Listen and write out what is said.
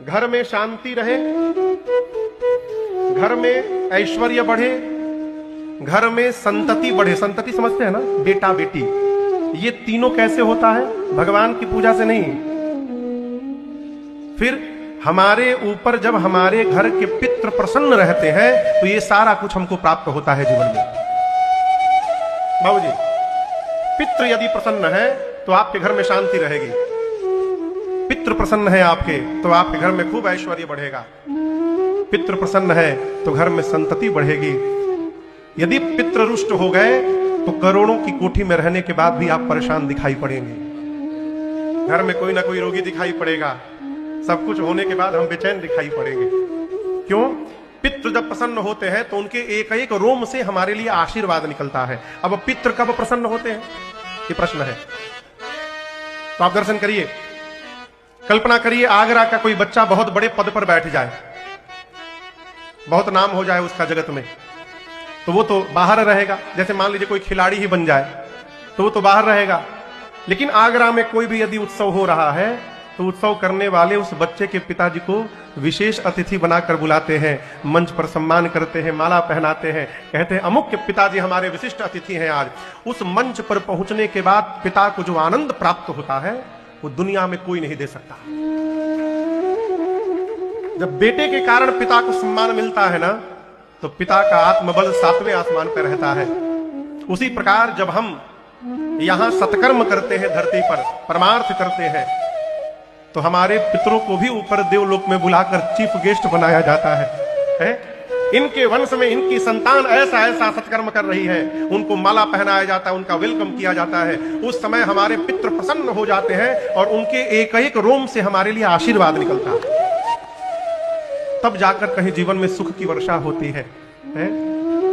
घर में शांति रहे, घर में ऐश्वर्य बढ़े, घर में संतति बढ़े। संतति समझते हैं ना, बेटा बेटी। ये तीनों कैसे होता है? भगवान की पूजा से नहीं। फिर हमारे ऊपर जब हमारे घर के पितृ प्रसन्न रहते हैं तो ये सारा कुछ हमको प्राप्त होता है जीवन में। बाबूजी, पितृ यदि प्रसन्न है तो आपके घर में शांति रहेगी। पितृ प्रसन्न है आपके तो आपके घर में खूब ऐश्वर्य बढ़ेगा। पितृ प्रसन्न है तो घर में संतति बढ़ेगी। यदि पितृ रुष्ट हो गए तो करोड़ों की कोठी में रहने के बाद भी आप परेशान दिखाई पड़ेंगे। घर में कोई ना कोई रोगी दिखाई पड़ेगा। सब कुछ होने के बाद हम बेचैन दिखाई पड़ेंगे। क्यों? पितृ जब प्रसन्न होते हैं तो उनके एक एक रोम से हमारे लिए आशीर्वाद निकलता है। अब पितृ कब प्रसन्न होते हैं, ये प्रश्न है। तो आप दर्शन करिए, कल्पना करिए आगरा का कोई बच्चा बहुत बड़े पद पर बैठ जाए, बहुत नाम हो जाए उसका जगत में, तो वो तो बाहर रहेगा। जैसे मान लीजिए कोई खिलाड़ी ही बन जाए तो वो तो बाहर रहेगा। लेकिन आगरा में कोई भी यदि उत्सव हो रहा है तो उत्सव करने वाले उस बच्चे के पिताजी को विशेष अतिथि बनाकर बुलाते हैं, मंच पर सम्मान करते हैं, माला पहनाते हैं, कहते हैं अमुक के पिताजी हमारे विशिष्ट अतिथि हैं आज। उस मंच पर पहुंचने के बाद पिता को जो आनंद प्राप्त होता है वो दुनिया में कोई नहीं दे सकता। जब बेटे के कारण पिता को सम्मान मिलता है ना, तो पिता का आत्मबल 7वें आसमान पर रहता है। उसी प्रकार जब हम यहां सत्कर्म करते हैं, धरती पर परमार्थ करते हैं, तो हमारे पितरों को भी ऊपर देवलोक में बुलाकर चीफ गेस्ट बनाया जाता है? इनके वंश में इनकी संतान ऐसा ऐसा सत्कर्म कर रही है, उनको माला पहनाया जाता है, उनका वेलकम किया जाता है। उस समय हमारे पितृ प्रसन्न हो जाते हैं और उनके एक एक रोम से हमारे लिए आशीर्वाद निकलता है। तब जाकर कहीं जीवन में सुख की वर्षा होती है?